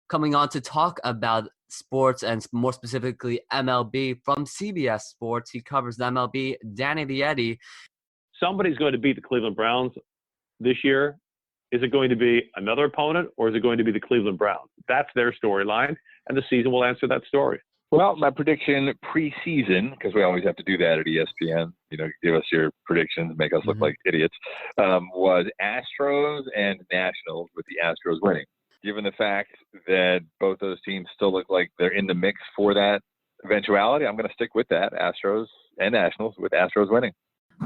Coming on to talk about sports and more specifically MLB from CBS Sports. He covers the MLB, Danny the Eddie. Somebody's going to beat the Cleveland Browns this year. Is it going to be another opponent, or is it going to be the Cleveland Browns? That's their storyline, and the season will answer that story. Well, my prediction preseason, because we always have to do that at ESPN, give us your predictions, make us look like idiots, was Astros and Nationals, with the Astros winning. Given the fact that both those teams still look like they're in the mix for that eventuality, I'm going to stick with that, Astros and Nationals, with Astros winning.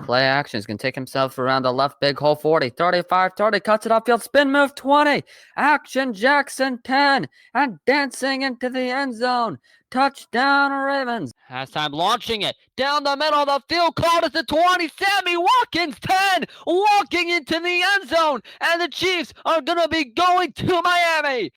Play action is going to take himself around the left big hole 40, 35, 30, cuts it upfield, spin move 20, action Jackson 10, and dancing into the end zone. Touchdown Ravens. Halftime launching it down the middle of the field, caught at the 20, Sammy Watkins 10, walking into the end zone, and the Chiefs are going to be going to Miami.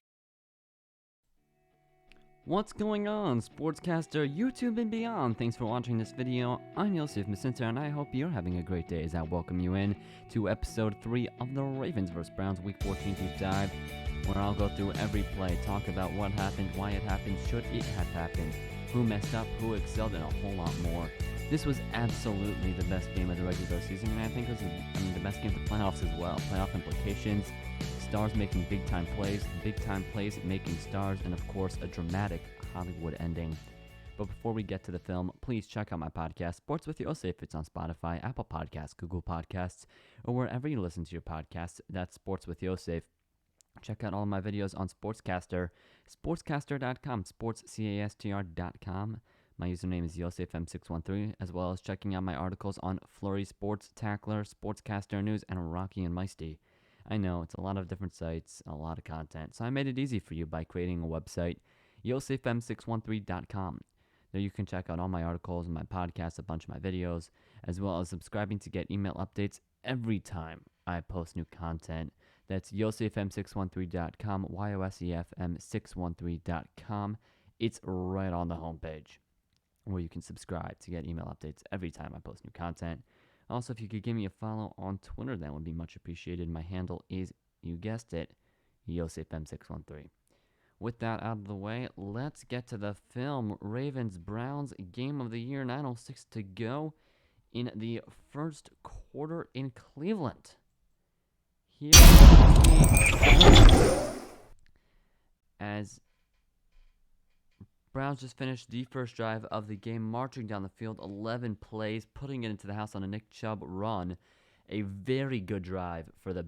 What's going on, Sportscaster, YouTube, and beyond? Thanks for watching this video. I'm Yosef Masinta, and I hope you're having a great day as I welcome you in to episode 3 of the Ravens vs. Browns Week 14 Deep Dive, where I'll go through every play, talk about what happened, why it happened, should it have happened, who messed up, who excelled, and a whole lot more. This was absolutely the best game of the regular season, and I think it was the best game of the playoffs as well. Playoff implications, stars making big-time plays making stars, and of course, a dramatic Hollywood ending. But before we get to the film, please check out my podcast, Sports with Yosef. It's on Spotify, Apple Podcasts, Google Podcasts, or wherever you listen to your podcasts. That's Sports with Yosef. Check out all of my videos on Sportscaster, sportscaster.com, sportscastr.com. My username is YosefM613, as well as checking out my articles on Flurry Sports, Tackler, Sportscaster News, and Rocky and Meisty. I know, it's a lot of different sites, a lot of content, so I made it easy for you by creating a website, yosefm613.com. There you can check out all my articles and my podcasts, a bunch of my videos, as well as subscribing to get email updates every time I post new content. That's yosefm613.com, yosefm613.com. It's right on the homepage, where you can subscribe to get email updates every time I post new content. Also, if you could give me a follow on Twitter, that would be much appreciated. My handle is, you guessed it, YosefM613. With that out of the way, let's get to the film. Ravens-Browns, Game of the Year, 9:06 to go in the first quarter in Cleveland. Here as Browns just finished the first drive of the game, marching down the field, 11 plays, putting it into the house on a Nick Chubb run. A very good drive for the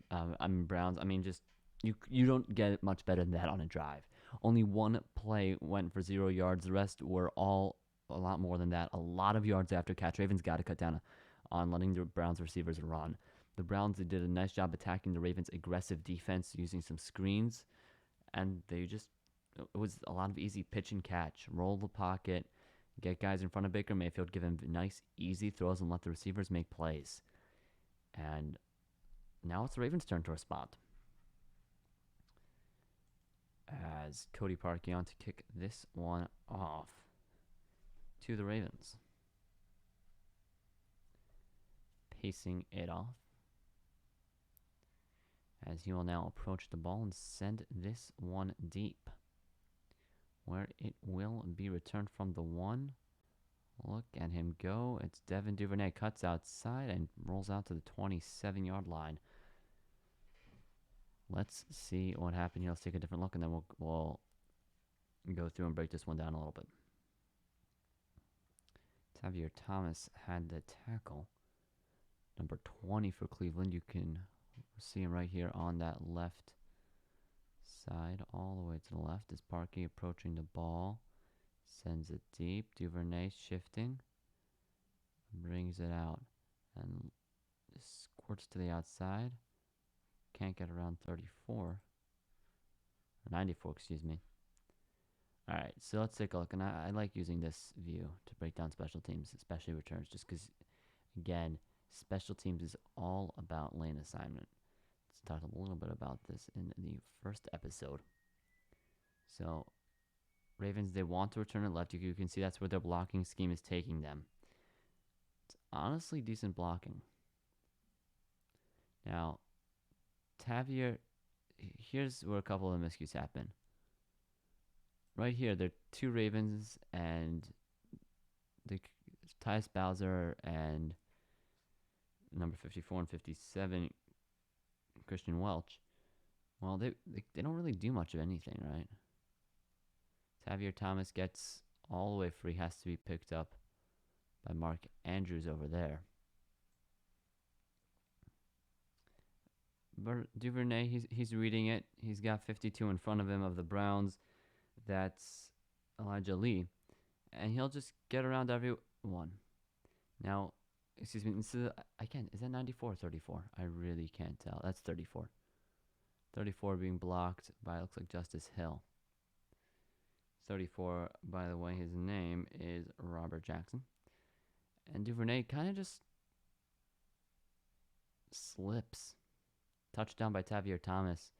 Browns. Just you don't get much better than that on a drive. Only one play went for 0 yards. The rest were all a lot more than that. A lot of yards after catch. Ravens got to cut down on letting the Browns receivers run. The Browns did a nice job attacking the Ravens' aggressive defense using some screens, and it was a lot of easy pitch and catch. Roll the pocket, get guys in front of Baker Mayfield, give him nice, easy throws, and let the receivers make plays. And now it's the Ravens' turn to respond, as Cody Parkey to kick this one off to the Ravens. Pacing it off, as he will now approach the ball and send this one deep, where it will be returned from the 1. Look at him go. It's Devin Duvernay, cuts outside and rolls out to the 27-yard line. Let's see what happened here. Let's take a different look, and then we'll go through and break this one down a little bit. Tavier Thomas had the tackle. Number 20 for Cleveland. You can see him right here on that left side, all the way to the left, is Parkey approaching the ball, sends it deep. Duvernay shifting, brings it out, and squirts to the outside. Can't get around 34, or 94, excuse me. Alright, so let's take a look, and I like using this view to break down special teams, especially returns, just because, again, special teams is all about lane assignment. Let's talk a little bit about this in the first episode. So, Ravens, they want to return it left. You can see that's where their blocking scheme is taking them. It's honestly decent blocking. Now, Tavier, here's where a couple of miscues happen. right here, there are 2 Ravens and the Tyus Bowser and number 54 and 57, Christian Welch. Well, they don't really do much of anything, right? Tavier Thomas gets all the way free, has to be picked up by Mark Andrews over there. But Duvernay, he's reading it. He's got 52 in front of him of the Browns. That's Elijah Lee. And he'll just get around everyone. Now, excuse me, is that 94 or 34? I really can't tell. That's 34. 34 being blocked by, looks like Justice Hill. 34, by the way, his name is Robert Jackson. And Duvernay kind of just slips. Touchdown by Tavier Thomas.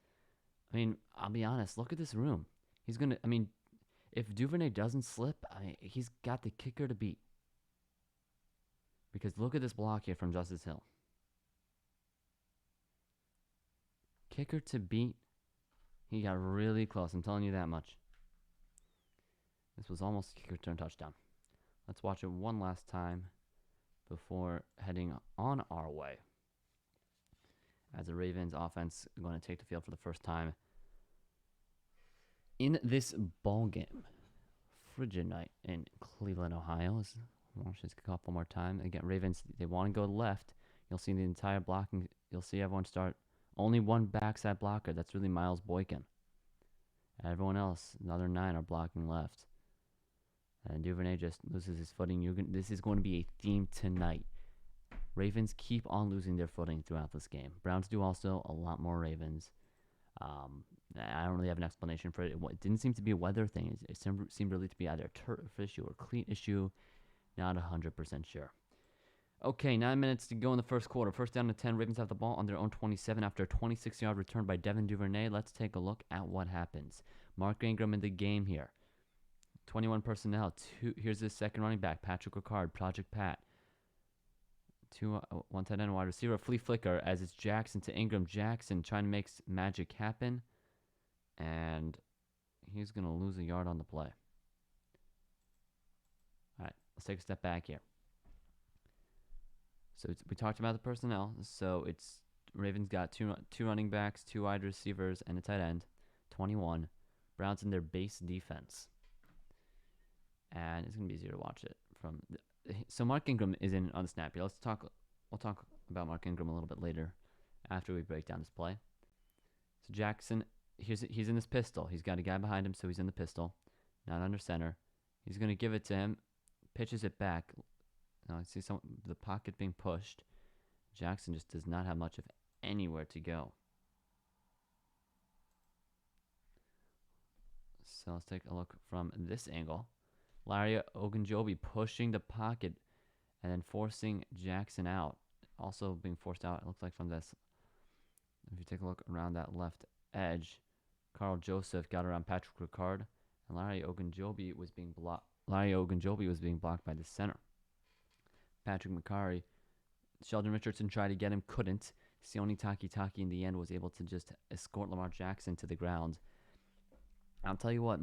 I mean, I'll be honest, look at this room. If Duvernay doesn't slip, he's got the kicker to beat. Because look at this block here from Justice Hill. Kicker to beat. He got really close, I'm telling you that much. This was almost a kick return touchdown. Let's watch it one last time before heading on our way. As the Ravens offense are going to take the field for the first time in this ball game. Frigid night in Cleveland, Ohio. Let's watch this kick off one more time. Again, Ravens, they want to go left. You'll see the entire blocking. You'll see everyone start. Only one backside blocker. That's really Miles Boykin. Everyone else, another 9, are blocking left. And Duvernay just loses his footing. This is going to be a theme tonight. Ravens keep on losing their footing throughout this game. Browns do also, a lot more Ravens. I don't really have an explanation for it. It didn't seem to be a weather thing. It seemed really to be either a turf issue or cleat issue. Not 100% sure. Okay, 9 minutes to go in the first quarter. First down to 10. Ravens have the ball on their own 27 after a 26-yard return by Devin Duvernay. Let's take a look at what happens. Mark Ingram in the game here. 21 personnel. Here's his second running back, Patrick Ricard, Project Pat. 1 tight end, wide receiver, flea flicker as it's Jackson to Ingram. Jackson trying to make magic happen. And he's going to lose a yard on the play. All right, let's take a step back here. So we talked about the personnel. So it's Ravens got two running backs, 2 wide receivers, and a tight end. 21. Browns in their base defense. And it's going to be easier to watch it from. So Mark Ingram is in on the snap here. We'll talk about Mark Ingram a little bit later after we break down this play. So Jackson, he's in this pistol. He's got a guy behind him, so he's in the pistol, not under center. He's going to give it to him, pitches it back. Now I see the pocket being pushed. Jackson just does not have much of anywhere to go. So let's take a look from this angle. Larry Ogunjobi pushing the pocket and then forcing Jackson out. Also being forced out, it looks like from this. If you take a look around that left edge, Carl Joseph got around Patrick Ricard, and Larry Ogunjobi was being blocked. By the center. Patrick McCarry, Sheldon Richardson tried to get him, couldn't. Sione Takitaki in the end was able to just escort Lamar Jackson to the ground. I'll tell you what,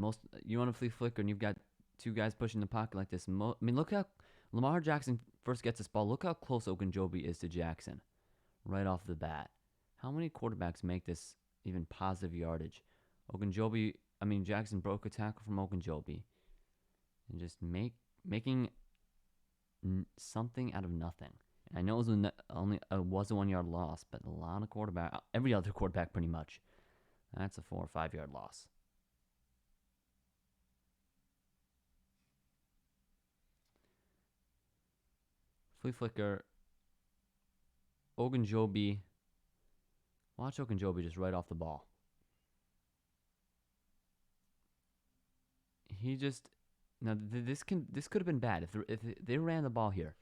you want a flea flicker and you've got 2 guys pushing the pocket like this. Look how Lamar Jackson first gets this ball. Look how close Ogunjobi is to Jackson right off the bat. How many quarterbacks make this even positive yardage? Jackson broke a tackle from Ogunjobi and just making something out of nothing. And I know it was a 1-yard loss, but every other quarterback pretty much, that's a 4 or 5 yard loss. Flea flicker. Ogunjobi. Watch Ogunjobi just right off the ball. This could have been bad if they ran the ball here.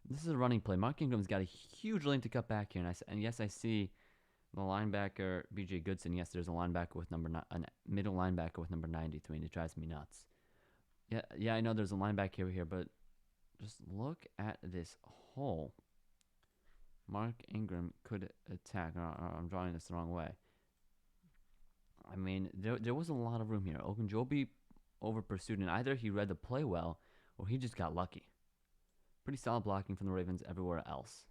This is a running play. Mark Ingram's got a huge lane to cut back here, and yes, I see the linebacker B.J. Goodson. Yes, there's a linebacker with a middle linebacker with number 93, and it drives me nuts. Yeah, I know there's a linebacker here, but just look at this hole. Mark Ingram could attack. I'm drawing this the wrong way. I mean, there was a lot of room here. Ogunjobi over pursued, and either he read the play well or he just got lucky. Pretty solid blocking from the Ravens everywhere else.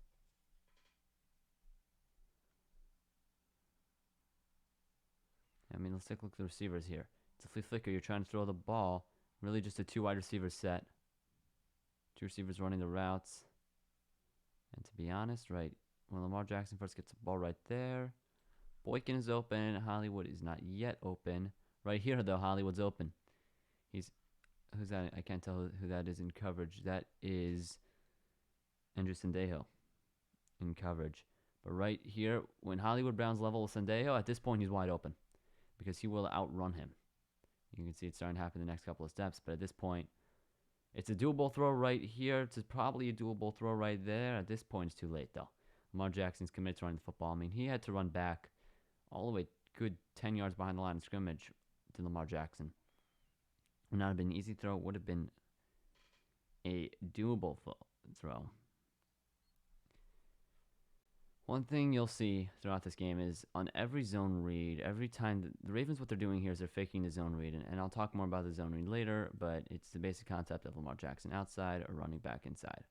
I mean, let's take a look at the receivers here. It's a flea flicker. You're trying to throw the ball. Really just a 2 wide receiver set. 2 receivers running the routes. And to be honest, right, when Lamar Jackson first gets the ball right there, Boykin is open. Hollywood is not yet open. Right here, though, Hollywood's open. Who's that? I can't tell who that is in coverage. That is Andrew Sendejo in coverage. But right here, when Hollywood Brown's level with Sendejo, at this point he's wide open because he will outrun him. You can see it's starting to happen in the next couple of steps, but at this point, it's a doable throw right here. It's probably a doable throw right there. At this point, it's too late, though. Lamar Jackson's committed to running the football. I mean, he had to run back all the way good 10 yards behind the line of scrimmage to Lamar Jackson. Would not have been an easy throw. Would have been a doable throw. One thing you'll see throughout this game is on every zone read, every time the Ravens, what they're doing here is they're faking the zone read. And I'll talk more about the zone read later, but it's the basic concept of Lamar Jackson outside or running back inside.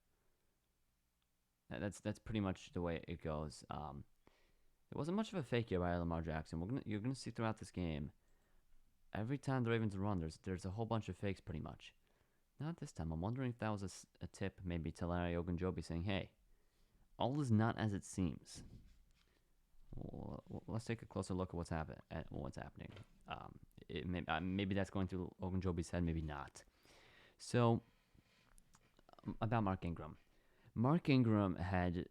That's pretty much the way it goes. It wasn't much of a fake here by Lamar Jackson. You're gonna see throughout this game, every time the Ravens run, there's a whole bunch of fakes pretty much. Not this time. I'm wondering if that was a tip maybe to Larry Ogunjobi saying, hey, all is not as it seems. Well, let's take a closer look at what's happening. Maybe that's going through Ogunjobi's head, maybe not. So, about Mark Ingram. Mark Ingram had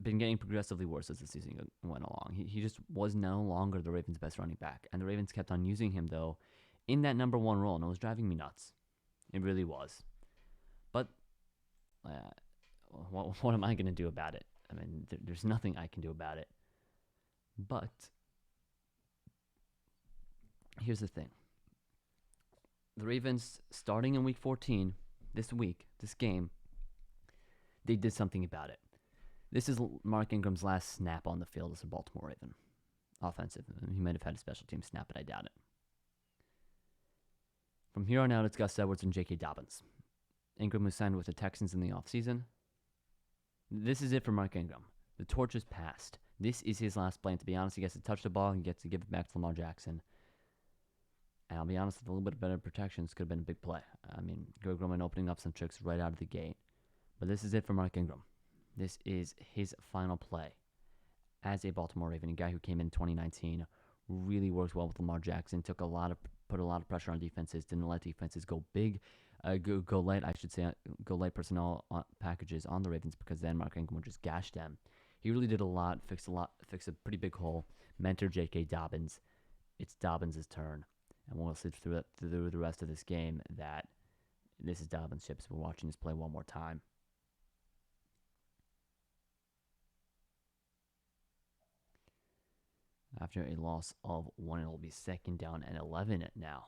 been getting progressively worse as the season went along. He just was no longer the Ravens' best running back. And the Ravens kept on using him, though, in that number 1 role. And it was driving me nuts. It really was. But what am I going to do about it? I mean, there's nothing I can do about it. But here's the thing. The Ravens, starting in Week 14, this game, they did something about it. This is Mark Ingram's last snap on the field as a Baltimore Raven. Offensive. He might have had a special team snap, but I doubt it. From here on out, it's Gus Edwards and J.K. Dobbins. Ingram was signed with the Texans in the offseason. This is it for Mark Ingram. The torch is passed. This is his last play. And to be honest, he gets to touch the ball and gets to give it back to Lamar Jackson. And I'll be honest, with a little bit better protection, this could have been a big play. I mean, Greg Roman opening up some tricks right out of the gate. But this is it for Mark Ingram. This is his final play as a Baltimore Raven, a guy who came in 2019, really worked well with Lamar Jackson, put a lot of pressure on defenses, didn't let defenses go big, go light personnel packages on the Ravens because then Mark Ingram would just gash them. He really did a lot, fixed a pretty big hole, mentored J.K. Dobbins. It's Dobbins' turn, and we'll see through the rest of this game that this is Dobbins' ship, so we're watching this play one more time. After a loss of 1, it'll be 2nd down and 11 now.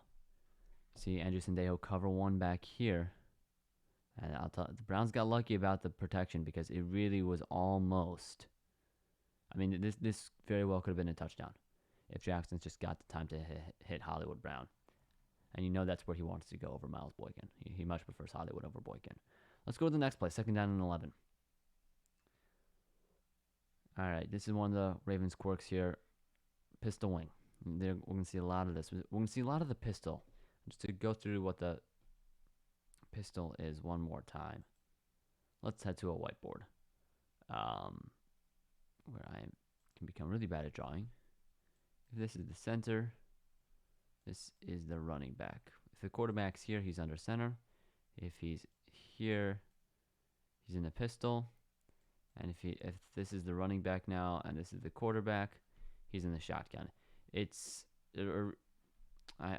See Andrew Sendejo cover 1 back here. And I'll tell the Browns got lucky about the protection because it really was almost. I mean, this very well could have been a touchdown if Jackson's just got the time to hit Hollywood Brown. And you know that's where he wants to go over Miles Boykin. He much prefers Hollywood over Boykin. Let's go to the next play, 2nd down and 11. All right, this is one of the Ravens' quirks here. Pistol wing. We're going to see a lot of this. We're going to see a lot of the pistol. Just to go through what the pistol is one more time. Let's head to a whiteboard. Where I can become really bad at drawing. If this is the center, this is the running back. If the quarterback's here, he's under center. If he's here, he's in the pistol. And if this is the running back now and this is the quarterback, he's in the shotgun. I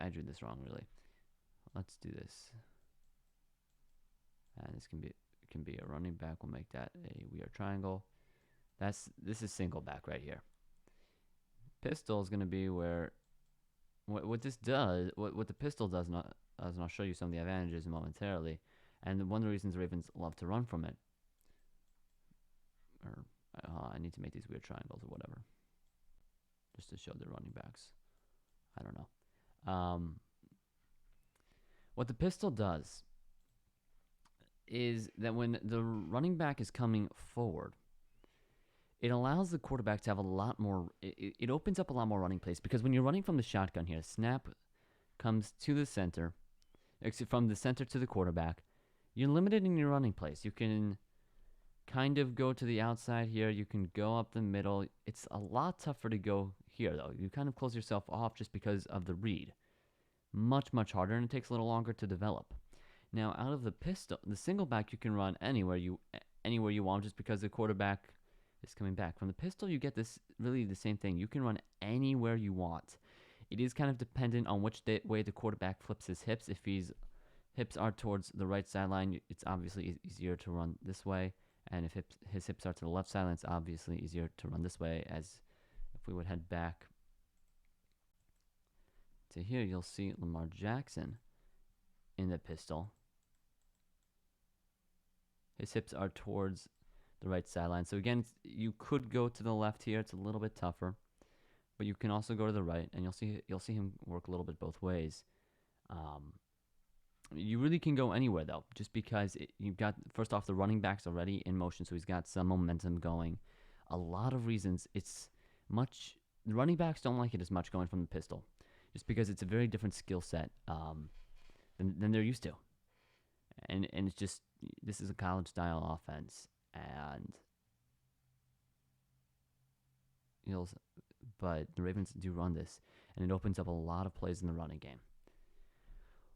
drew this wrong, really. Let's do this. And this can be a running back. We'll make that a weird triangle. This is single back right here. Pistol is going to be where what this does. What the pistol does, and I'll show you some of the advantages momentarily. And one of the reasons the Ravens love to run from it. Or I need to make these weird triangles or whatever. Just to show the running backs. I don't know. What the pistol does is that when the running back is coming forward, it allows the quarterback to have a lot more, it opens up a lot more running plays, because when you're running from the shotgun here, snap comes to the center, from the center to the quarterback, you're limited in your running plays. You can kind of go to the outside here, you can go up the middle. It's a lot tougher to go here, though. You kind of close yourself off just because of the read. Much, much harder, and it takes a little longer to develop. Now, out of the pistol, the single back, you can run anywhere you want, just because the quarterback is coming back. From the pistol, you get this really the same thing. You can run anywhere you want. It is kind of dependent on which way the quarterback flips his hips. If his hips are towards the right sideline, it's obviously easier to run this way. And if his hips are to the left sideline, it's obviously easier to run this way. As if we would head back to here, you'll see Lamar Jackson in the pistol. His hips are towards the right sideline. So again, you could go to the left here. It's a little bit tougher, but you can also go to the right, and you'll see him work a little bit both ways. You really can go anywhere, though, just because you've got, first off, the running back's already in motion, so he's got some momentum going. A lot of reasons the running backs don't like it as much going from the pistol, just because it's a very different skill set than they're used to. And it's just, this is a college-style offense, and but the Ravens do run this, and it opens up a lot of plays in the running game.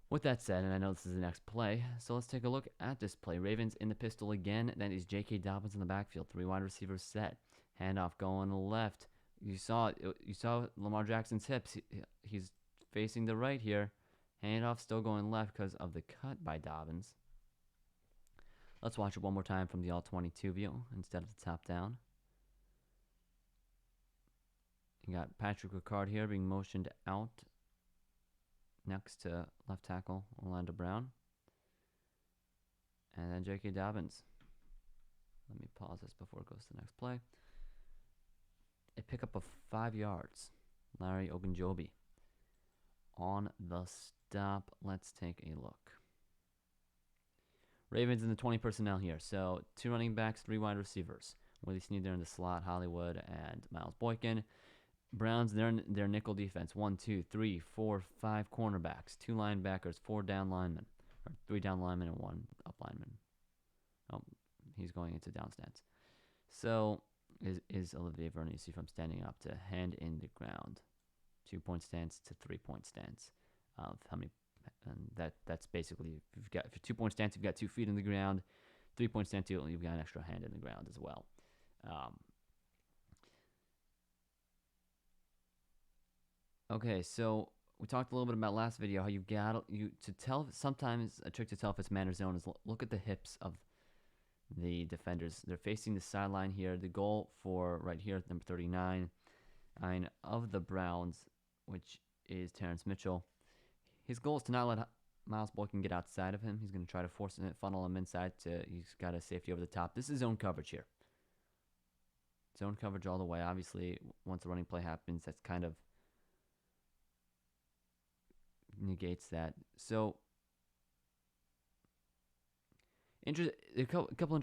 With that said, and I know this is the next play, so let's take a look at this play. Ravens in the pistol again. That is J.K. Dobbins in the backfield. 3 wide receivers set. Handoff going left. You saw Lamar Jackson's hips. He's facing the right here. Handoff still going left because of the cut by Dobbins. Let's watch it one more time from the all-22 view instead of the top down. You got Patrick Ricard here being motioned out next to left tackle Orlando Brown. And then J.K. Dobbins. Let me pause this before it goes to the next play. A pickup of 5 yards. Larry Ogunjobi on the stop. Let's take a look. Ravens in the 20 personnel here. So 2 running backs, 3 wide receivers. Willie Snead there in the slot, Hollywood and Miles Boykin. Browns, they're in their nickel defense. 1, 2, 3, 4, 5 cornerbacks, 2 linebackers, 4 down linemen, or 3 down linemen and 1 up lineman. Oh, he's going into down stance. So is Olivier Vernon. You see from standing up to hand in the ground, 2-point stance to 3-point stance. Of how many? And that's basically, if you're 2-point stance, you've got 2 feet in the ground. 3-point stance, you've got an extra hand in the ground as well. Okay, so we talked a little bit about last video how you've got to tell. Sometimes a trick to tell if it's man or zone is look at the hips of the defenders. They're facing the sideline here. The goal for right here, number 39, of the Browns, which is Terrence Mitchell. His goal is to not let Miles Boykin get outside of him. He's going to try to force it, funnel him inside. He's got a safety over the top. This is zone coverage here. Zone coverage all the way. Obviously, once the running play happens, that's kind of negates that. So, a couple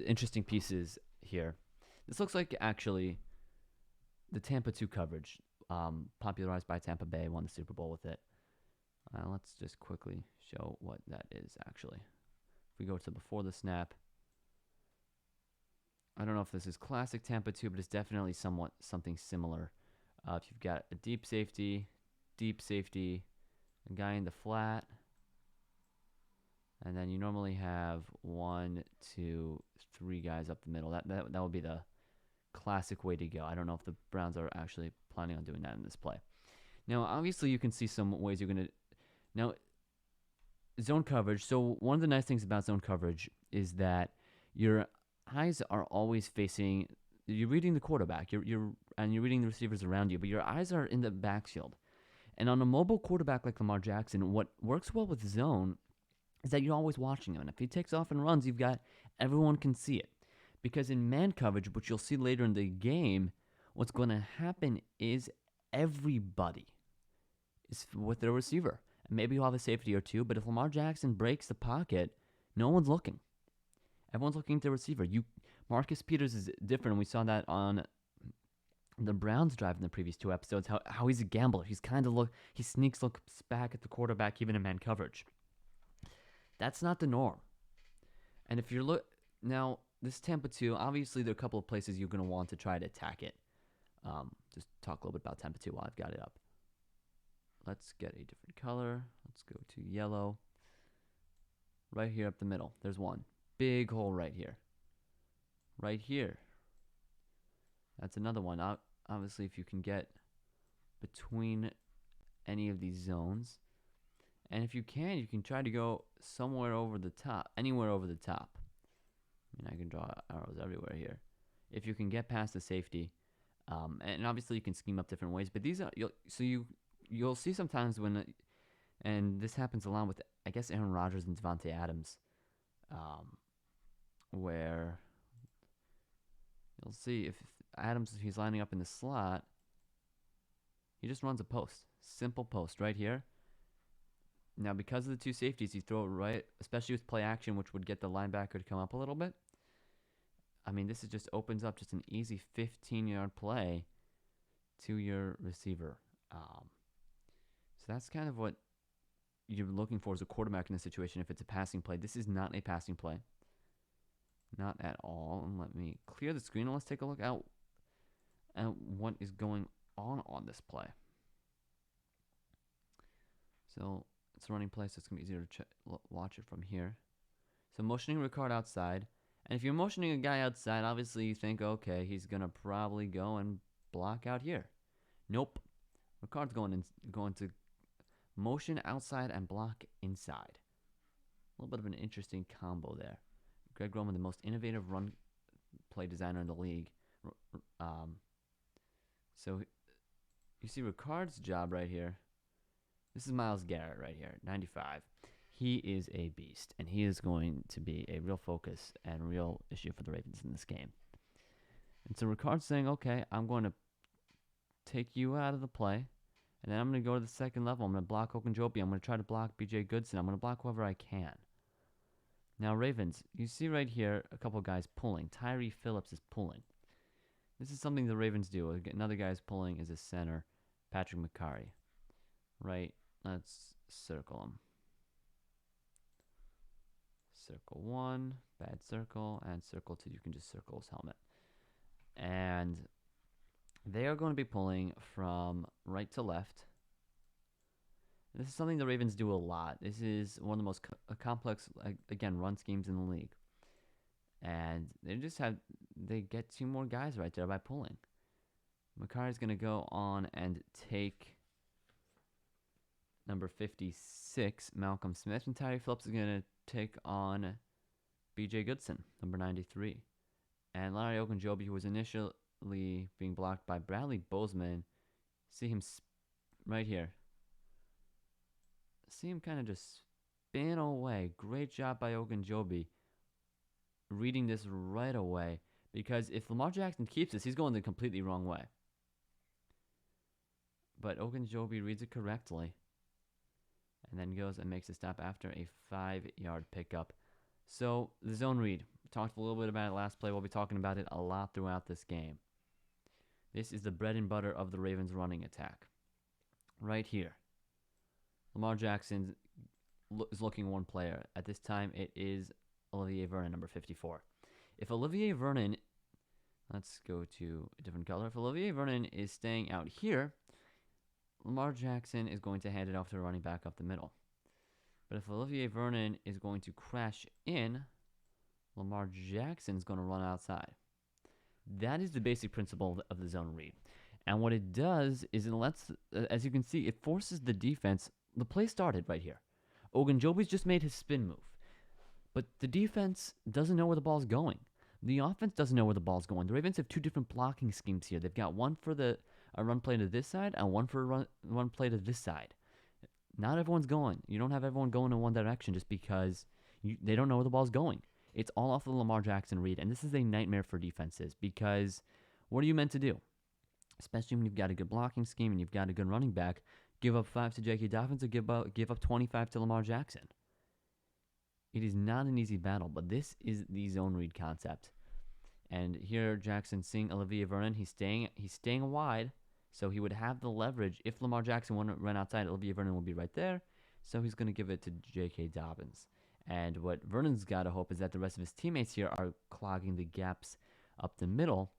interesting pieces here. This looks like actually the Tampa 2 coverage, popularized by Tampa Bay, won the Super Bowl with it. Let's just quickly show what that is actually. If we go to before the snap, I don't know if this is classic Tampa 2, but it's definitely something similar. If you've got a deep safety, a guy in the flat, and then you normally have 1, 2, 3 guys up the middle. That would be the classic way to go. I don't know if the Browns are actually planning on doing that in this play. Now, obviously, you can see some ways you're going to... Now, zone coverage. So one of the nice things about zone coverage is that your eyes are always facing... You're reading the quarterback, you're reading the receivers around you, but your eyes are in the backfield. And on a mobile quarterback like Lamar Jackson, what works well with zone is that you're always watching him. And if he takes off and runs, everyone can see it. Because in man coverage, which you'll see later in the game, what's going to happen is everybody is with their receiver. Maybe he'll have a safety or two, but if Lamar Jackson breaks the pocket, no one's looking. Everyone's looking at the receiver. Marcus Peters is different, and we saw that on the Browns drive in the previous 2 episodes, how he's a gambler. He looks back at the quarterback even in man coverage. That's not the norm. And if you're now, this Tampa 2, obviously there are a couple of places you're going to want to try to attack it. Just talk a little bit about Tampa 2 while I've got it up. Let's get a different color. Let's go to yellow. Right here up the middle, there's one. Big hole right here. Right here. That's another one. Obviously, if you can get between any of these zones, and if you can try to go somewhere over the top, anywhere over the top. I mean, I can draw arrows everywhere here. If you can get past the safety, and obviously you can scheme up different ways, but these are you'll see sometimes when, and this happens a lot with, I guess, Aaron Rodgers and Devontae Adams, where you'll see if Adams, he's lining up in the slot, he just runs a post, simple post right here. Now, because of the 2 safeties, you throw it right, especially with play action, which would get the linebacker to come up a little bit. I mean, this just opens up just an easy 15-yard play to your receiver. So that's kind of what you're looking for as a quarterback in this situation if it's a passing play. This is not a passing play. Not at all. And let me clear the screen and let's take a look at what is going on this play. So it's a running play, so it's going to be easier to watch it from here. So motioning Ricard outside. And if you're motioning a guy outside, obviously you think, okay, he's going to probably go and block out here. Nope. Ricard's going to motion outside and block inside. A little bit of an interesting combo there. Greg Roman, the most innovative run play designer in the league. So you see Ricard's job right here. This is Myles Garrett right here, 95. He is a beast, and he is going to be a real focus and real issue for the Ravens in this game. And so Ricard's saying, okay, I'm going to take you out of the play, and then I'm going to go to the second level. I'm going to block Ogunjobi. I'm going to try to block B.J. Goodson. I'm going to block whoever I can. Now, Ravens, you see right here a couple guys pulling. Tyree Phillips is pulling. This is something the Ravens do. Another guy is pulling is a center, Patrick McCarry. Right? Let's circle him. Circle 1, bad circle, and circle 2, you can just circle his helmet. And they are going to be pulling from right to left. This is something the Ravens do a lot. This is one of the most complex, again, run schemes in the league. And they get 2 more guys right there by pulling. McCarty's going to go on and take number 56, Malcolm Smith, and Tyree Phillips is going to take on B.J. Goodson, number 93. And Larry Ogunjobi, who was initially being blocked by Bradley Bozeman, see him right here. See him kind of just spin away. Great job by Ogunjobi reading this right away, because if Lamar Jackson keeps this, he's going the completely wrong way. But Ogunjobi reads it correctly and then goes and makes a stop after a 5-yard pickup. So the zone read, we talked a little bit about it last play. We'll be talking about it a lot throughout this game. This is the bread and butter of the Ravens running attack. Right here. Lamar Jackson is looking one player. At this time, it is Olivier Vernon, number 54. If Olivier Vernon, let's go to a different color. If Olivier Vernon is staying out here, Lamar Jackson is going to hand it off to a running back up the middle. But if Olivier Vernon is going to crash in, Lamar Jackson is going to run outside. That is the basic principle of the zone read. And what it does is it lets, as you can see, it forces the defense. The play started right here. Ogunjobi's just made his spin move. But the defense doesn't know where the ball's going. The offense doesn't know where the ball's going. The Ravens have 2 different blocking schemes here. They've got one for a run play to this side and one for a run play to this side. Not everyone's going. You don't have everyone going in one direction just because they don't know where the ball's going. It's all off the Lamar Jackson read, and this is a nightmare for defenses because what are you meant to do? Especially when you've got a good blocking scheme and you've got a good running back, Give up 5 to J.K. Dobbins or give up 25 to Lamar Jackson? It is not an easy battle, but this is the zone read concept. And here Jackson seeing Olivier Vernon, he's staying wide, so he would have the leverage. If Lamar Jackson wanted to run outside, Olivier Vernon will be right there, so he's going to give it to J.K. Dobbins. And what Vernon's got to hope is that the rest of his teammates here are clogging the gaps up the middle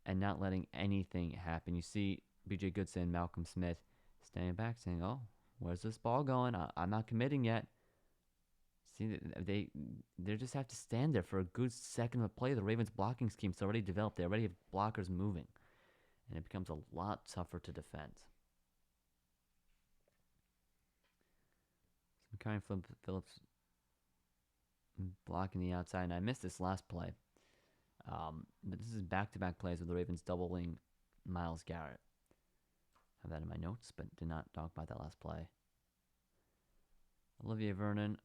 and not letting anything happen. You see B.J. Goodson, Malcolm Smith standing back saying, oh, where's this ball going? I'm not committing yet. See, they just have to stand there for a good second of play. The Ravens' blocking scheme's already developed. They already have blockers moving. And it becomes a lot tougher to defend. So Kyle Phillips blocking the outside. And I missed this last play. But this is back-to-back plays with the Ravens doubling Myles Garrett. I have that in my notes, but did not talk about that last play. Olivier Vernon.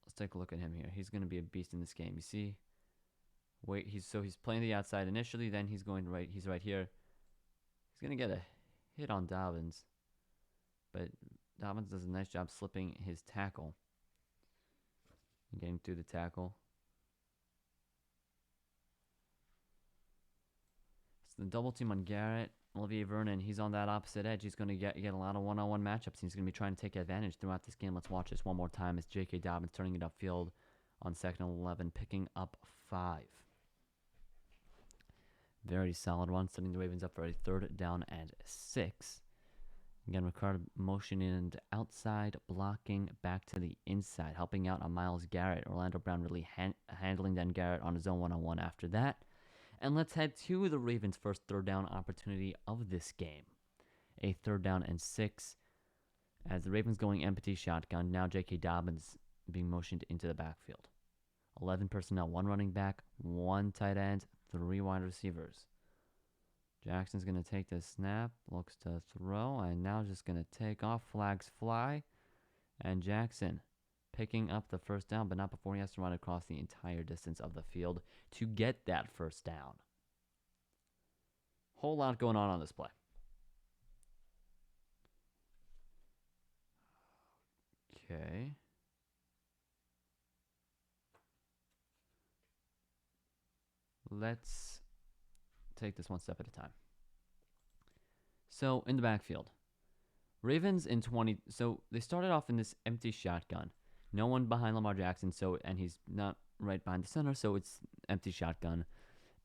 Let's take a look at him here. He's going to be a beast in this game. You see? Wait, he's playing the outside initially, then he's right here. He's going to get a hit on Dobbins. But Dobbins does a nice job slipping his tackle. And getting through the tackle. It's the double team on Garrett. Olivier Vernon, he's on that opposite edge. He's going to get a lot of one-on-one matchups. He's going to be trying to take advantage throughout this game. Let's watch this one more time as J.K. Dobbins turning it upfield on 2nd and 11, picking up 5. Very solid one, setting the Ravens up for a 3rd down and 6. Again, Ricard motioning outside, blocking back to the inside, helping out on Myles Garrett. Orlando Brown really handling Dan Garrett on his own one-on-one after that. And let's head to the Ravens' first 3rd down opportunity of this game. A 3rd down and 6. As the Ravens going empty shotgun, now J.K. Dobbins being motioned into the backfield. 11 personnel, 1 running back, 1 tight end, 3 wide receivers. Jackson's going to take the snap, looks to throw, and now just going to take off. Flags fly. And Jackson picking up the 1st down, but not before he has to run across the entire distance of the field to get that 1st down. Whole lot going on this play. Okay. Let's take this one step at a time. So, in the backfield, Ravens in 20. So, they started off in this empty shotgun. No one behind Lamar Jackson, and he's not right behind the center, so it's empty shotgun.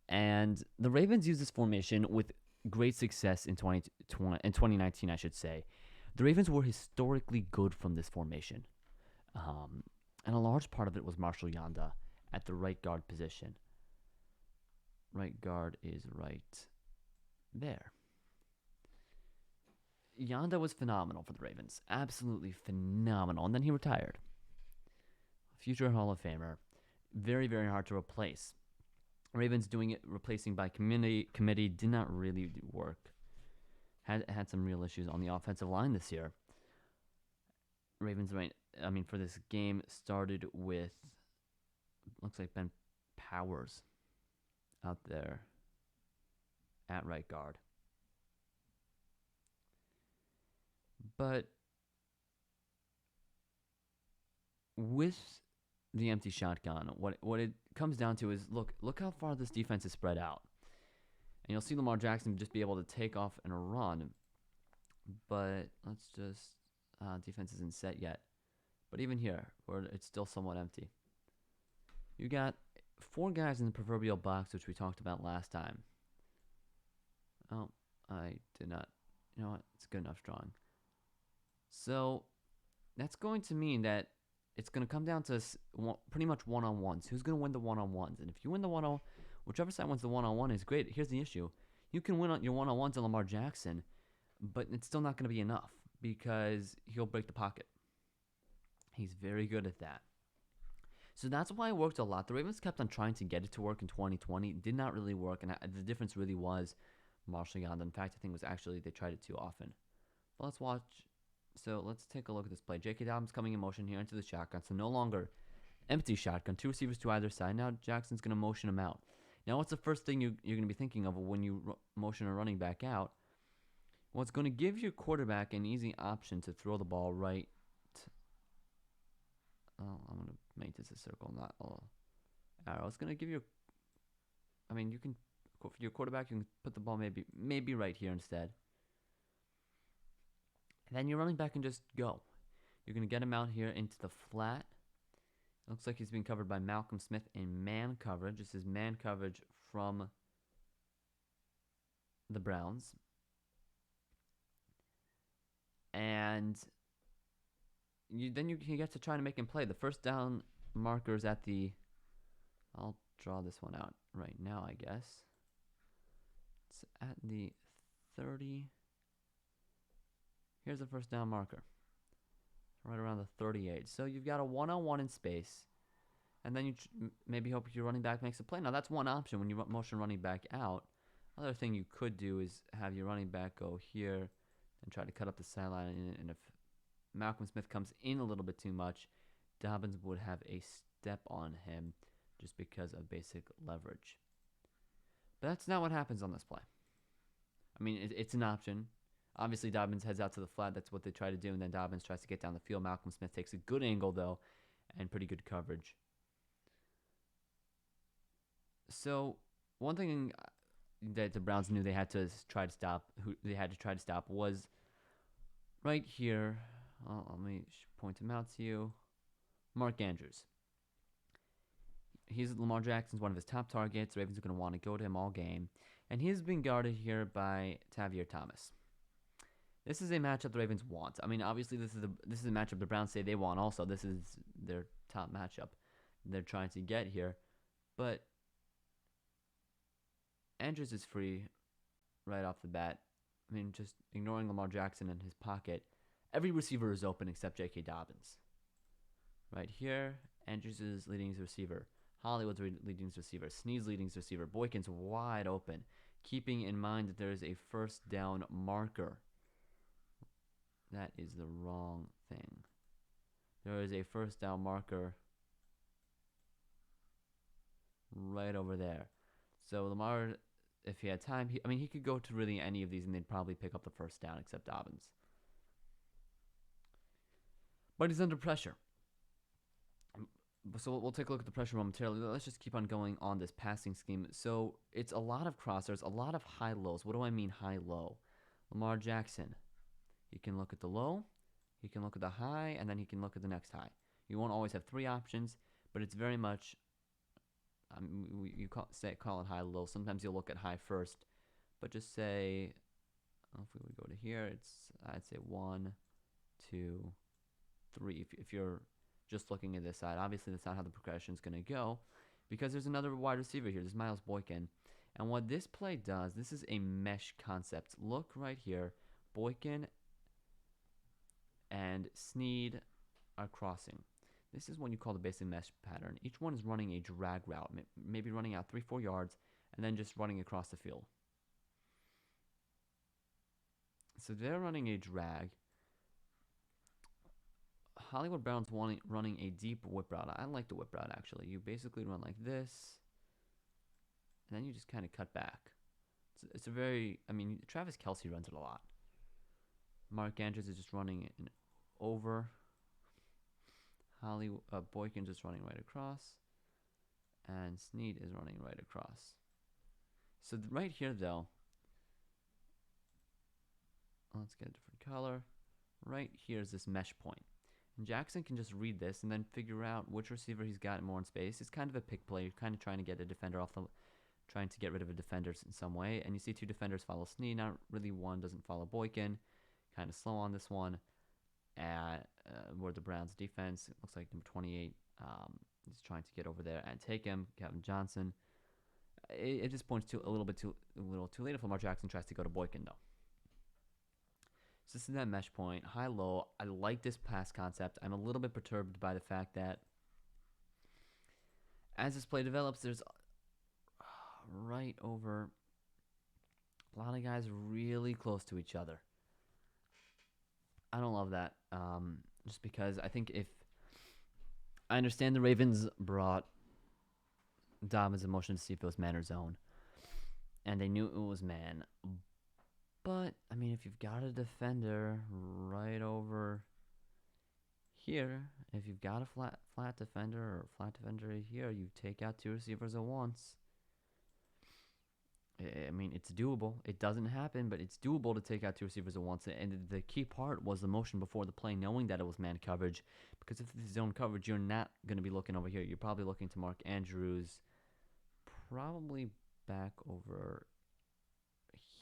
And the Ravens used this formation with great success in 2019, I should say. The Ravens were historically good from this formation. And a large part of it was Marshall Yanda at the right guard position. Right guard is right there. Yanda was phenomenal for the Ravens. Absolutely phenomenal. And then he retired. Future Hall of Famer. Very, very hard to replace. Ravens doing it, replacing by committee did not really work. Had some real issues on the offensive line this year. Ravens, for this game started with, looks like Ben Powers out there at right guard. But with the empty shotgun, what it comes down to is look how far this defense is spread out. And you'll see Lamar Jackson just be able to take off and run. But let's just defense isn't set yet. But even here, where it's still somewhat empty. You got 4 guys in the proverbial box, which we talked about last time. Oh, I did not. You know what? It's good enough drawing. So that's going to mean that it's going to come down to pretty much one-on-ones. Who's going to win the one-on-ones? And if you win the one-on, whichever side wins the one-on-one is great. Here's the issue. You can win on your one-on-ones on Lamar Jackson, but it's still not going to be enough because he'll break the pocket. He's very good at that. So that's why it worked a lot. The Ravens kept on trying to get it to work in 2020. It did not really work, and the difference really was Marshall Yanda. In fact, I think it was actually they tried it too often. But let's watch. So let's take a look at this play. J.K. Dobbins coming in motion here into the shotgun. So no longer empty shotgun. 2 receivers to either side. Now Jackson's going to motion him out. Now what's the first thing you're going to be thinking of when you motion a running back out? Well, it's going to give your quarterback an easy option to throw the ball right. Oh, I'm going to make this a circle, not a arrow. It's going to give you. I mean, you can for your quarterback. You can put the ball maybe right here instead. And then your running back can just go. You're going to get him out here into the flat. Looks like he's being covered by Malcolm Smith in man coverage. This is man coverage from the Browns. And then you get to try to make him play. The first down markers at the... I'll draw this one out right now, I guess. It's at the 30. Here's the first down marker. Right around the 38. So you've got a one-on-one in space. And then you maybe hope your running back makes a play. Now, that's one option when you motion running back out. Other thing you could do is have your running back go here and try to cut up the sideline. And if Malcolm Smith comes in a little bit too much, Dobbins would have a step on him just because of basic leverage. But that's not what happens on this play. I mean, it's an option. Obviously, Dobbins heads out to the flat. That's what they try to do. And then Dobbins tries to get down the field. Malcolm Smith takes a good angle, though, and pretty good coverage. So one thing that the Browns knew they had to try to stop, was right here. Let me point him out to you. Mark Andrews. Lamar Jackson's one of his top targets. The Ravens are going to want to go to him all game. And he's being guarded here by Tavier Thomas. This is a matchup the Ravens want. I mean, obviously, this is a matchup the Browns say they want also. This is their top matchup they're trying to get here. But Andrews is free right off the bat. I mean, just ignoring Lamar Jackson in his pocket. Every receiver is open except J.K. Dobbins. Right here, Andrews is leading his receiver. Hollywood's leading his receiver. Snead's leading his receiver. Boykin's wide open. Keeping in mind that there is a first down marker. That is the wrong thing. There is a first down marker right over there. So Lamar, if he had time, he could go to really any of these and they'd probably pick up the first down except Dobbins. But he's under pressure. So we'll take a look at the pressure momentarily. Let's just keep on going on this passing scheme. So it's a lot of crossers, a lot of high-lows. What do I mean high-low? Lamar Jackson. He can look at the low, he can look at the high, and then he can look at the next high. You won't always have three options, but it's very much, you call it high-low. Sometimes you'll look at high first, but just say, if we would go to here, I'd say 1, 2, 3. If you're just looking at this side, obviously that's not how the progression is going to go, because there's another wide receiver here. There's Miles Boykin, and what this play does, this is a mesh concept. Look right here, Boykin and Snead are crossing. This is what you call the basic mesh pattern. Each one is running a drag route, maybe running out 3-4 yards, and then just running across the field. So they're running a drag. Hollywood Brown's running a deep whip route. I like the whip route, actually. You basically run like this, and then you just kind of cut back. It's a very, Travis Kelce runs it a lot. Mark Andrews is just running it over. Boykin's just running right across. And Snead is running right across. So right here, though, let's get a different color. Right here is this mesh point. And Jackson can just read this and then figure out which receiver he's got more in space. It's kind of a pick play. You're kind of trying to get a defender trying to get rid of a defender in some way. And you see two defenders follow Snead. Not really one doesn't follow Boykin. Kind of slow on this one. Where the Browns defense, it looks like number 28 is trying to get over there and take him. Kevin Johnson. It just points to a little too late if Lamar Jackson tries to go to Boykin, though. So this is that mesh point, high-low. I like this pass concept. I'm a little bit perturbed by the fact that as this play develops, there's right over a lot of guys really close to each other. I don't love that, just because I think I understand the Ravens brought Dobbins in motion to see if it was man or zone, and they knew it was man, But, I mean, if you've got a defender right over here, if you've got a flat defender or flat defender here, you take out 2 receivers at once. I mean, it's doable. It doesn't happen, but it's doable to take out 2 receivers at once. And the key part was the motion before the play, knowing that it was man coverage. Because if it's zone coverage, you're not going to be looking over here. You're probably looking to Mark Andrews, probably back over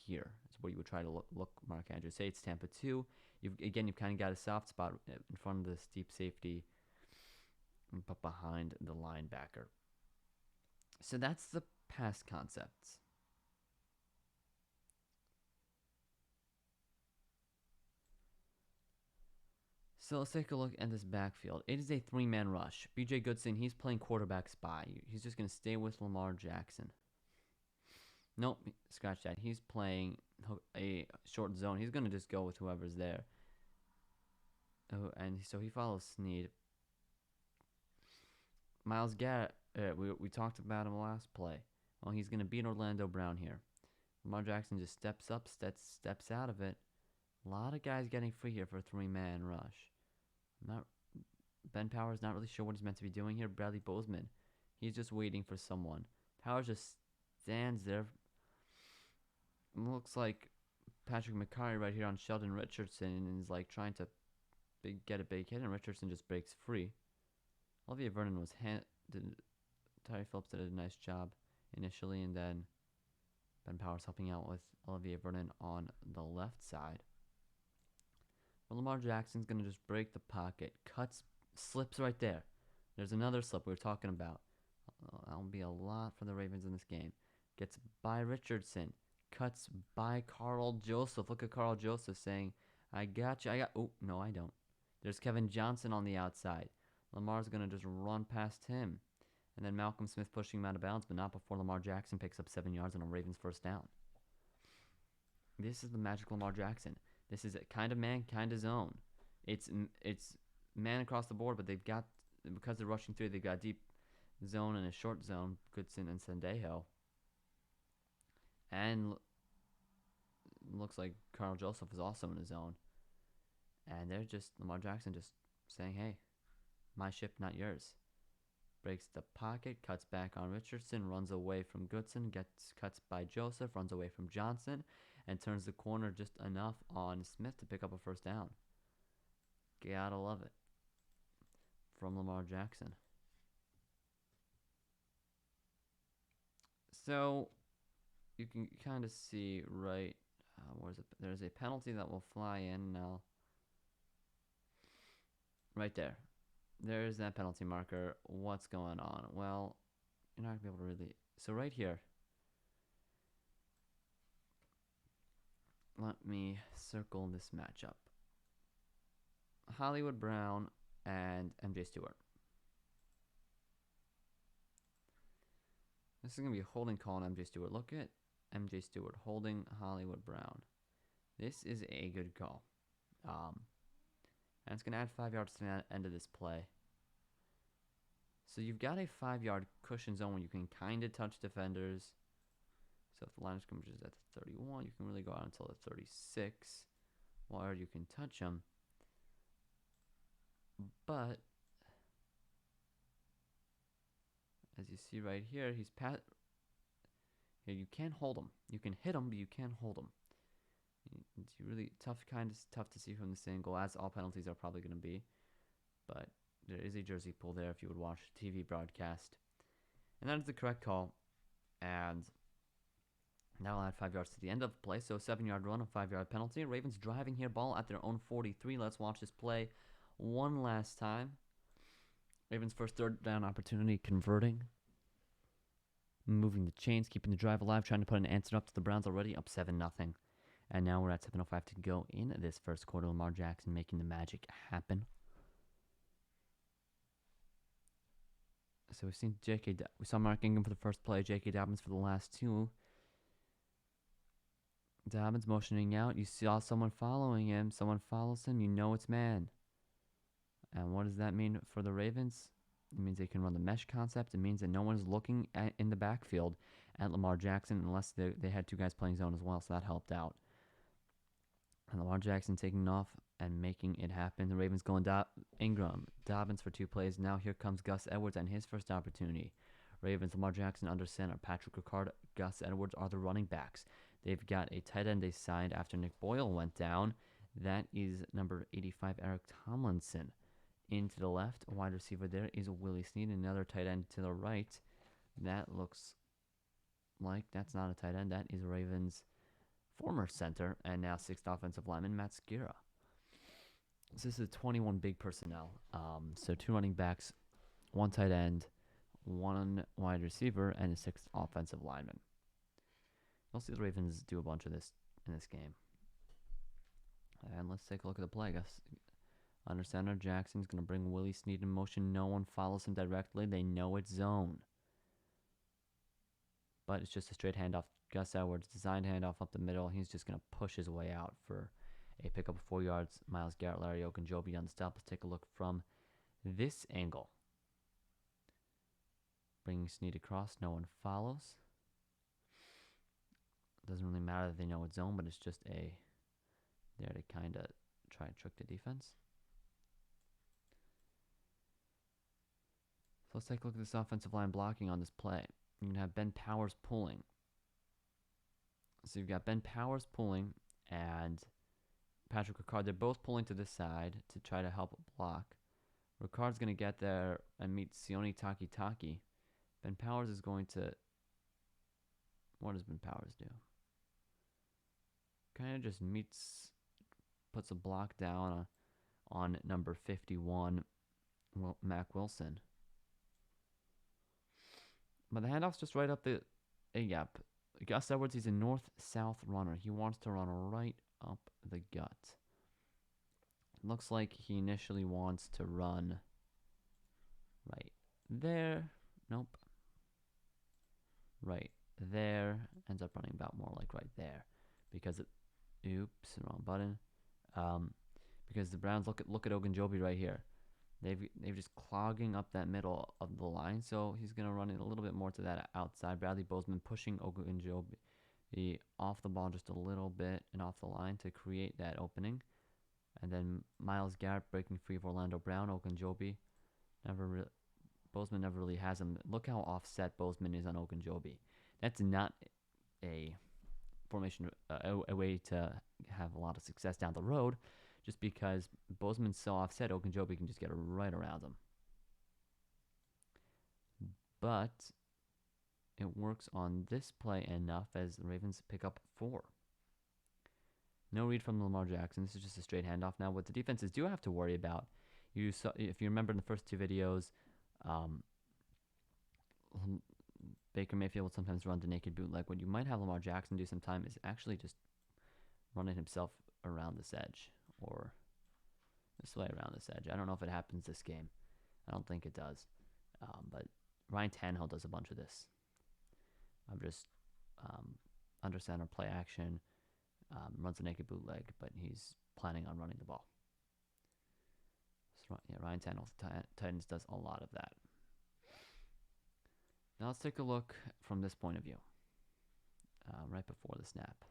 here. That's where you would try to look Mark Andrews. Say it's Tampa 2. You've kind of got a soft spot in front of this deep safety, but behind the linebacker. So that's the pass concepts. So let's take a look at this backfield. It is a 3-man rush. B.J. Goodson, he's playing quarterback spy. He's just going to stay with Lamar Jackson. Nope, scratch that. He's playing a short zone. He's going to just go with whoever's there. Oh, and so he follows Snead. Myles Garrett, we talked about him last play. Well, he's going to beat Orlando Brown here. Lamar Jackson just steps up, steps out of it. A lot of guys getting free here for a 3-man rush. Ben Powers not really sure what he's meant to be doing here. Bradley Bozeman, he's just waiting for someone. Powers just stands there. Looks like Patrick McCarry right here on Sheldon Richardson and is like trying to get a big hit, and Richardson just breaks free. Olivier Vernon was Tyree Phillips did a nice job initially, and then Ben Powers helping out with Olivier Vernon on the left side. But Lamar Jackson's going to just break the pocket, slips right there. There's another slip we were talking about. That'll be a lot for the Ravens in this game. Gets by Richardson, cuts by Carl Joseph. Look at Carl Joseph saying, I got you. Oh, no, I don't. There's Kevin Johnson on the outside. Lamar's going to just run past him. And then Malcolm Smith pushing him out of bounds, but not before Lamar Jackson picks up 7 yards on a Ravens first down. This is the magic Lamar Jackson. This is a kind of man, kind of zone. It's man across the board, but because they're rushing through, they've got deep zone and a short zone, Goodson and Sendejo. And looks like Carl Joseph is also in the zone. And they're Lamar Jackson just saying, hey, my ship, not yours. Breaks the pocket, cuts back on Richardson, runs away from Goodson, cuts by Joseph, runs away from Johnson, and turns the corner just enough on Smith to pick up a first down. Gotta love it. From Lamar Jackson. So, you can kind of see right, there's a penalty that will fly in now. Right there. There's that penalty marker. What's going on? Well, you're not going to be able to really... So right here. Let me circle this matchup. Hollywood Brown and MJ Stewart. This is going to be a holding call on MJ Stewart. Look at MJ Stewart holding Hollywood Brown. This is a good call. And it's going to add 5 yards to the end of this play. So you've got a 5-yard cushion zone where you can kind of touch defenders. So if the line of scrimmage is at the 31, you can really go out until the 36, or you can touch them. But as you see right here, here you can't hold him. You can hit him, but you can't hold him. It's really tough to see from the angle, as all penalties are probably going to be. But there is a jersey pull there if you would watch TV broadcast. And that is the correct call. And that'll add 5 yards to the end of the play. So a 7-yard run, a 5-yard penalty. Ravens driving here, ball at their own 43. Let's watch this play one last time. Ravens' first third down opportunity, converting. Moving the chains, keeping the drive alive, trying to put an answer up to the Browns already, up 7-0. And now we're at 7:05 to go in this first quarter. Lamar Jackson making the magic happen. So we've seen we saw Mark Ingram for the first play, J.K. Dobbins for the last two. Dobbins motioning out. You saw someone following him. Someone follows him. You know it's man. And what does that mean for the Ravens? It means they can run the mesh concept. It means that no one is looking in the backfield at Lamar Jackson unless they had 2 guys playing zone as well, so that helped out. And Lamar Jackson taking off and making it happen. The Ravens going Ingram, Dobbins for 2 plays. Now here comes Gus Edwards and his first opportunity. Ravens, Lamar Jackson under center. Patrick Ricard, Gus Edwards are the running backs. They've got a tight end they signed after Nick Boyle went down. That is number 85, Eric Tomlinson. Into the left, a wide receiver there is Willie Snead. Another tight end to the right. That looks like that's not a tight end. That is Ravens' former center and now 6th offensive lineman, Matt Skira. So this is 21 big personnel. So 2 running backs, 1 tight end, 1 wide receiver, and a 6th offensive lineman. You'll see the Ravens do a bunch of this in this game. And let's take a look at the play, I guess. Under center, Jackson's going to bring Willie Snead in motion. No one follows him directly. They know it's zone. But it's just a straight handoff. Gus Edwards, designed handoff up the middle. He's just going to push his way out for a pickup of 4 yards. Myles Garrett, Larry Ogunjobi on the stop. Let's take a look from this angle. Bringing Snead across. No one follows. Doesn't really matter that they know it's zone, but it's just there to kind of try and trick the defense. So let's take a look at this offensive line blocking on this play. You're going to have Ben Powers pulling. So you've got Ben Powers pulling and Patrick Ricard. They're both pulling to this side to try to help block. Ricard's going to get there and meet Sione Takitaki. Ben Powers is going to... What does Ben Powers do? Kind of just puts a block down on number 51, Mac Wilson. But the handoff's just right up the gap. Gus Edwards, he's a north-south runner. He wants to run right up the gut. Looks like he initially wants to run right there. Nope. Right there. Ends up running about more like right there. Because oops, wrong button. Because the Browns, look at Ogunjobi right here. They've just clogging up that middle of the line, so he's gonna run it a little bit more to that outside. Bradley Bozeman pushing Ogunjobi off the ball just a little bit and off the line to create that opening, and then Myles Garrett breaking free of Orlando Brown. Ogunjobi Bozeman never really has him. Look how offset Bozeman is on Ogunjobi. That's not a formation, a way to have a lot of success down the road. Just because Bozeman's so offset, Ogunjobi can just get right around him. But it works on this play enough as the Ravens pick up 4. No read from Lamar Jackson. This is just a straight handoff. Now, what the defenses do have to worry about, if you remember in the first 2 videos, Baker Mayfield will sometimes run the naked bootleg. What you might have Lamar Jackson do sometime is actually just running himself around this edge. Or this way around this edge. I don't know if it happens this game. I don't think it does. But Ryan Tannehill does a bunch of this. I'm just under center play action. Runs a naked bootleg, but he's planning on running the ball. So, yeah, Ryan Tannehill, Titans, does a lot of that. Now let's take a look from this point of view. Right before the snap.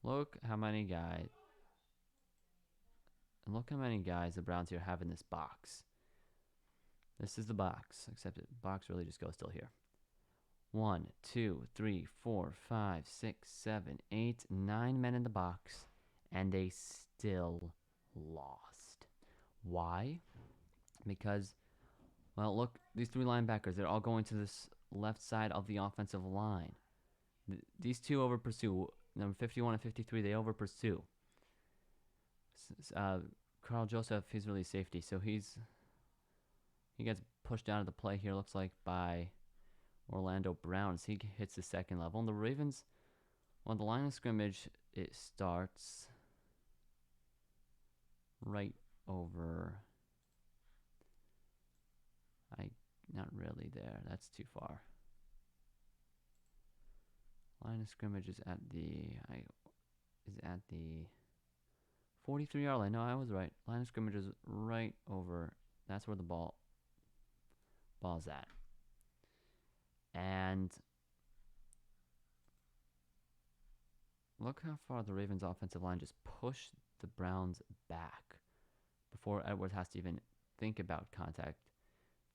Look how many guys the Browns here have in this box. This is the box, except the box really just goes still here. 1, 2, 3, 4, 5, 6, 7, 8, 9 men in the box, and they still lost. Why? Because, well, look, these 3 linebackers, they're all going to this left side of the offensive line. These 2 over pursue. Number 51 and 53, they over pursue. Carl Joseph, he's really safety, so he gets pushed out of the play here, looks like, by Orlando Brown as he hits the second level. And the Ravens, well, the line of scrimmage, it starts right over... Not really there. That's too far. Line of scrimmage is at the 43-yard line. No, I was right. Line of scrimmage is right over. That's where the ball's at. And Look how far the Ravens' offensive line just pushed the Browns back before Edwards has to even think about contact.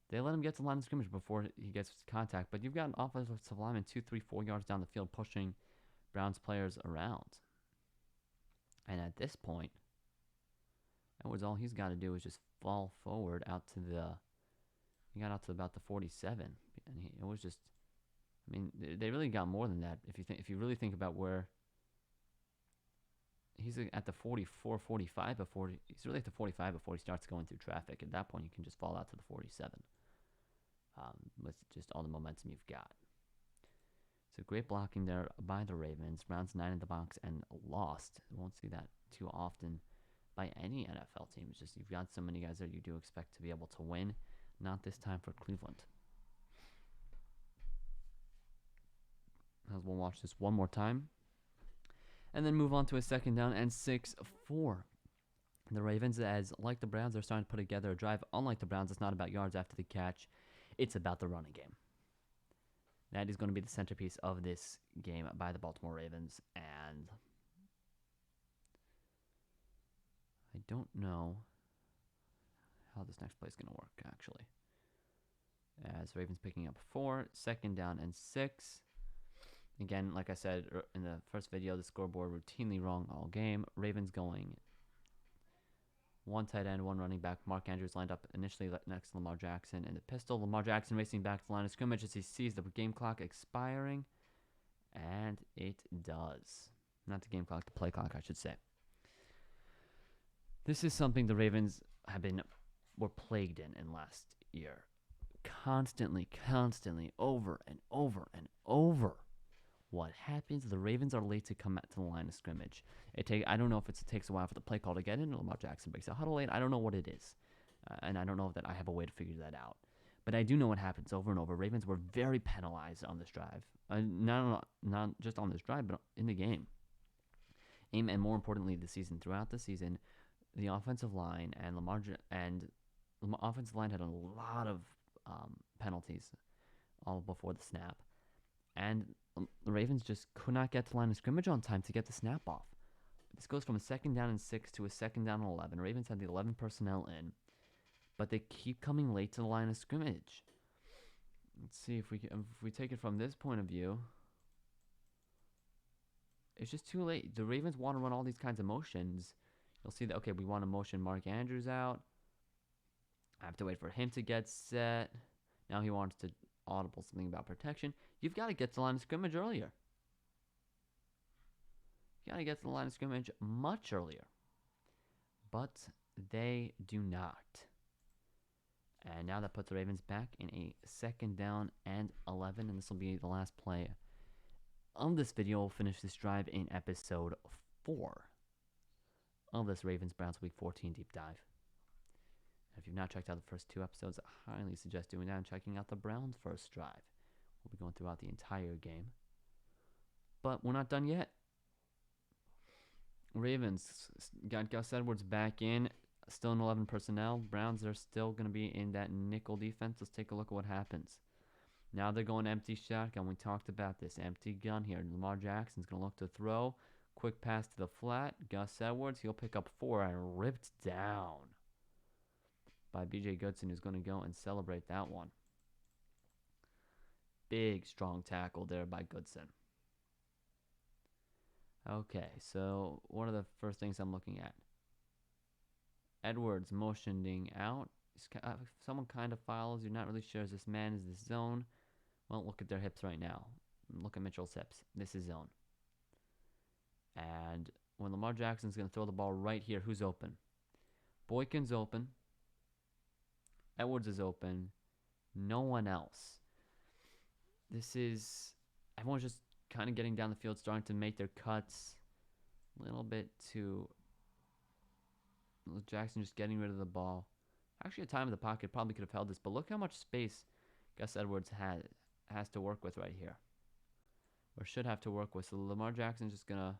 They let him get to the line of scrimmage before he gets contact, but you've got an offensive lineman 2, 3, 4 yards down the field pushing Browns players around. And at this point, Edwards, all he's got to do is just fall forward out to he got out to about the 47. And it was just, I mean, they really got more than that. If you really think about where he's at the 44, 45 before, he's really at the 45 before he starts going through traffic. At that point, you can just fall out to the 47 with just all the momentum you've got. So great blocking there by the Ravens. Browns 9 in the box and lost. You won't see that too often by any NFL team. It's just you've got so many guys there you do expect to be able to win. Not this time for Cleveland. As we'll watch this one more time. And then move on to a 2nd down and 6 for the Ravens. As like the Browns, they're starting to put together a drive. Unlike the Browns, it's not about yards after the catch. It's about the running game. That is going to be the centerpiece of this game by the Baltimore Ravens. And I don't know how this next play is going to work, actually. As Ravens picking up 4, 2nd down and 6. Again, like I said in the first video, the scoreboard routinely wrong all game. Ravens going 1 tight end, 1 running back. Mark Andrews lined up initially next to Lamar Jackson in the pistol. Lamar Jackson racing back to the line of scrimmage as he sees the game clock expiring. And it does. Not the game clock, the play clock, I should say. This is something the Ravens were plagued in last year. Constantly, over and over and over. What happens? The Ravens are late to come to the line of scrimmage. I don't know if it takes a while for the play call to get in. Lamar Jackson breaks a huddle late. I don't know what it is, and I don't know that I have a way to figure that out. But I do know what happens over and over. Ravens were very penalized on this drive, not just on this drive, but in the game. And more importantly, the season. Throughout the season, the offensive line and the offensive line had a lot of penalties all before the snap, and the Ravens just could not get to the line of scrimmage on time to get the snap off. This goes from a 2nd down and 6 to a 2nd down and 11. Ravens had the 11 personnel in, but they keep coming late to the line of scrimmage. Let's see if we take it from this point of view. It's just too late. The Ravens want to run all these kinds of motions. You'll see that, okay, we want to motion Mark Andrews out. I have to wait for him to get set. Now he wants to audible something about protection. You've got to get to the line of scrimmage earlier. You got to get to the line of scrimmage much earlier. But they do not. And now that puts the Ravens back in a 2nd down and 11. And this will be the last play of this video. We'll finish this drive in episode 4 of this Ravens-Browns Week 14 deep dive. If you've not checked out the first 2 episodes, I highly suggest doing that and checking out the Browns' first drive. We'll be going throughout the entire game. But we're not done yet. Ravens got Gus Edwards back in, still in 11 personnel. Browns are still going to be in that nickel defense. Let's take a look at what happens. Now they're going empty shotgun. We talked about this. Empty gun here. Lamar Jackson's going to look to throw. Quick pass to the flat. Gus Edwards, he'll pick up 4 and ripped down by B.J. Goodson, who's going to go and celebrate that one. Big, strong tackle there by Goodson. Okay, so what are the first things I'm looking at? Edwards motioning out. Someone kind of follows. You're not really sure. Is this man? Is this zone? Well, look at their hips right now. Look at Mitchell's hips. This is zone. And when Lamar Jackson's going to throw the ball right here, who's open? Boykin's open. Edwards is open. No one else. Everyone's just kind of getting down the field, starting to make their cuts. A little bit too. Jackson just getting rid of the ball. Actually, a time in the pocket probably could have held this, but look how much space Gus Edwards has to work with right here. Or should have to work with. So Lamar Jackson's just going to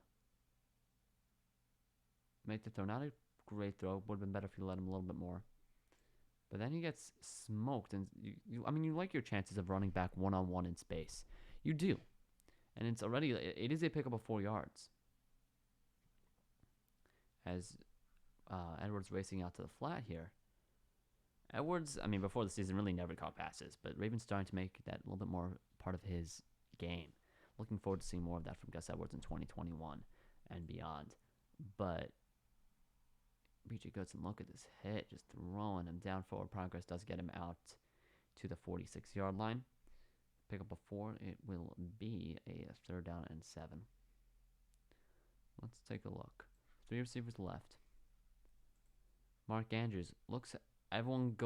make the throw. Not a great throw. Would have been better if you let him a little bit more. But then he gets smoked, and you like your chances of running back one-on-one in space. You do. And it is a pickup of 4 yards. as Edwards racing out to the flat here. Edwards, I mean, before the season, really never caught passes, but Ravens starting to make that a little bit more part of his game. Looking forward to seeing more of that from Gus Edwards in 2021 and beyond. But BJ Goodson, look at this hit, just throwing him down. Forward progress does get him out to the 46-yard line. Pick up a 4. It will be a 3rd down and 7. Let's take a look. 3 receivers left. Mark Andrews looks. Everyone's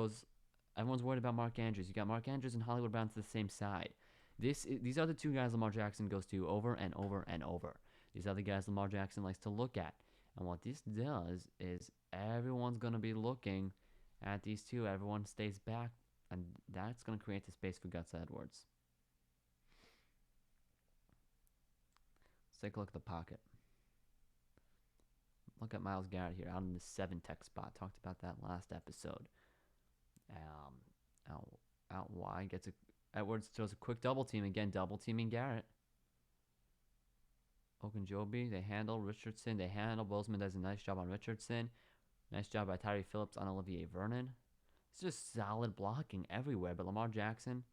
worried about Mark Andrews. You got Mark Andrews and Hollywood Brown to the same side. These are the two guys Lamar Jackson goes to over and over and over. These are the guys Lamar Jackson likes to look at. And what this does is everyone's going to be looking at these two. Everyone stays back, and that's going to create the space for Gus Edwards. Let's take a look at the pocket. Look at Myles Garrett here out in the 7 tech spot. Talked about that last episode. Out wide, Edwards throws a quick double team again, double teaming Garrett. Ogunjobi, they handle Richardson. They handle Bozeman does a nice job on Richardson. Nice job by Tyree Phillips on Olivier Vernon. It's just solid blocking everywhere. But Lamar Jackson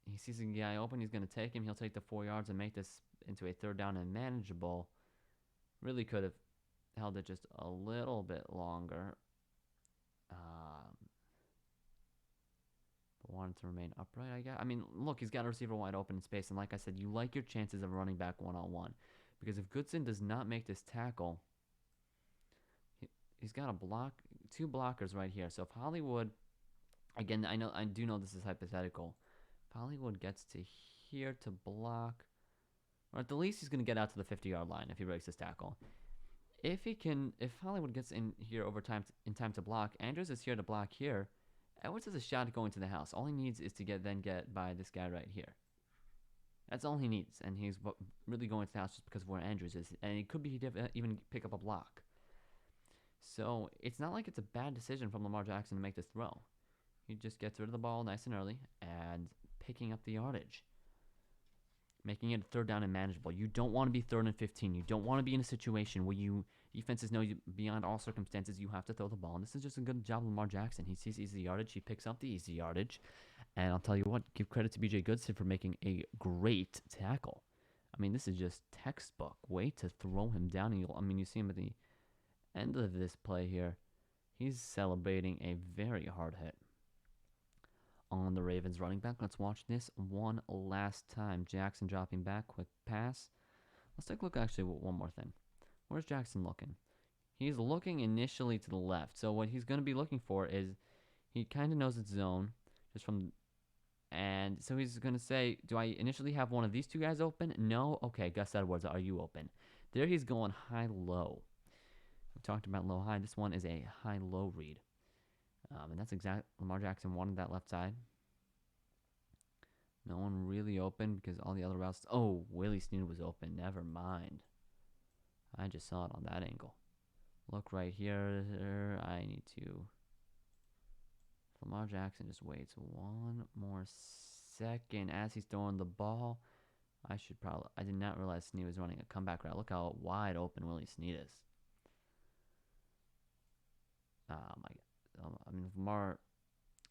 he sees a guy open. He's going to take him. He'll take the 4 yards and make this into a 3rd down and manageable. Really could have held it just a little bit longer. But wanted to remain upright, I guess. I mean, look, he's got a receiver wide open in space. And like I said, you like your chances of running back one-on-one. Because if Goodson does not make this tackle, he's got 2 blockers right here. So if Hollywood, again, I do know this is hypothetical. If Hollywood gets to here to block, or at the least he's going to get out to the 50-yard line if he breaks his tackle. If Hollywood gets in here in time to block, Andrews is here to block here. Edwards has a shot at going to the house. All he needs is to get by this guy right here. That's all he needs, and he's really going to the house just because of where Andrews is, and it could be even pick up a block. So it's not like it's a bad decision from Lamar Jackson to make this throw. He just gets rid of the ball nice and early and picking up the yardage, making it 3rd down and manageable. You don't want to be 3rd and 15. You don't want to be in a situation where defenses know beyond all circumstances you have to throw the ball. And this is just a good job of Lamar Jackson. He sees easy yardage. He picks up the easy yardage. And I'll tell you what, give credit to BJ Goodson for making a great tackle. I mean, this is just textbook way to throw him down. You see him at the end of this play here. He's celebrating a very hard hit on the Ravens running back. Let's watch this one last time. Jackson dropping back, quick pass. Let's take a look actually one more thing. Where's Jackson looking? He's looking initially to the left. So what he's going to be looking for is, he kind of knows its zone just from, and so he's going to say, do I initially have one of these 2 guys open? No? Okay, Gus Edwards, are you open? There he's going high-low. We talked about low-high. This one is a high-low read. And that's exactly, Lamar Jackson wanted that left side. No one really open because all the other routes. Oh, Willie Snead was open. Never mind. I just saw it on that angle. Look right here. I need to. Lamar Jackson just waits one more second as he's throwing the ball. I did not realize Snead was running a comeback route. Look how wide open Willie Snead is. Oh my God. I mean, Lamar,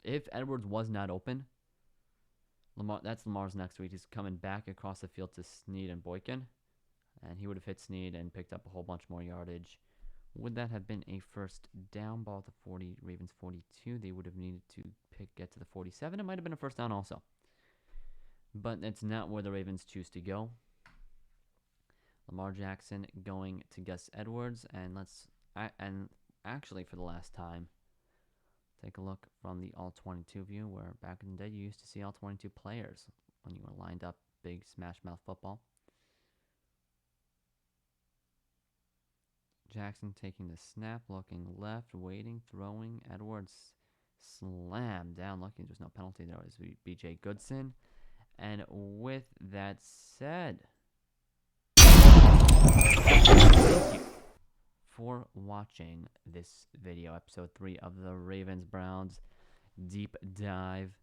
if Edwards was not open, that's Lamar's next read. He's coming back across the field to Snead and Boykin, and he would have hit Snead and picked up a whole bunch more yardage. Would that have been a 1st down ball at the Ravens 42? They would have needed to get to the 47. It might have been a 1st down also, but it's not where the Ravens choose to go. Lamar Jackson going to Gus Edwards, and actually for the last time, take a look from the all-22 view, where back in the day you used to see all 22 players when you were lined up, big smash mouth football. Jackson taking the snap, looking left, waiting, throwing. Edwards slammed down. Lucky there's no penalty. There was BJ Goodson. And with that said, thank you for watching this video, episode 3 of the Ravens-Browns deep dive.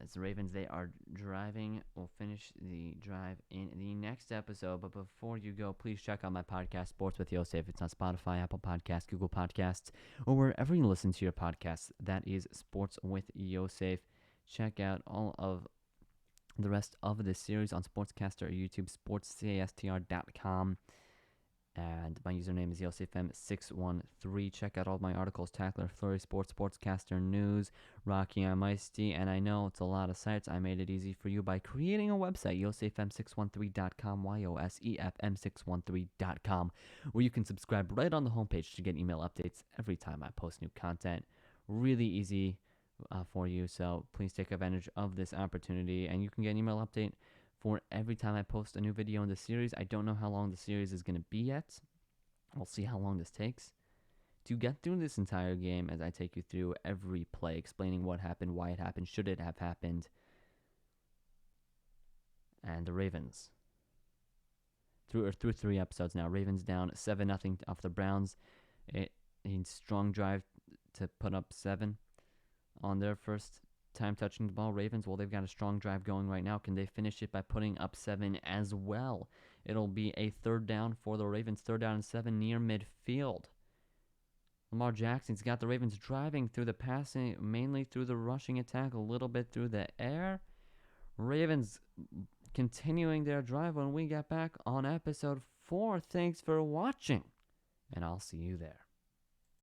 As the Ravens, they are driving. We'll finish the drive in the next episode. But before you go, please check out my podcast, Sports with Yosef. It's on Spotify, Apple Podcasts, Google Podcasts, or wherever you listen to your podcasts. That is Sports with Yosef. Check out all of the rest of this series on Sportscaster or YouTube, sportscastr.com. And my username is YosefM613. Check out all my articles, Tackler, Flurry, Sportscaster News, Rocky, I'm Ice-T. And I know it's a lot of sites. I made it easy for you by creating a website, YosefM613.com, YOSEFM613.com, where you can subscribe right on the homepage to get email updates every time I post new content. Really easy for you, so please take advantage of this opportunity, and you can get an email update for every time I post a new video in the series. I don't know how long the series is going to be yet. We'll see how long this takes to get through this entire game as I take you through every play, explaining what happened, why it happened, should it have happened. And the Ravens, through 3 episodes now, Ravens down 7-0 off the Browns. A strong drive to put up 7 on their first time touching the ball. Ravens, well, they've got a strong drive going right now. Can they finish it by putting up 7 as well? It'll be a 3rd down for the Ravens, 3rd down and 7 near midfield. Lamar Jackson's got the Ravens driving through the passing, mainly through the rushing attack, a little bit through the air. Ravens continuing their drive when we get back on episode 4. Thanks for watching, and I'll see you there.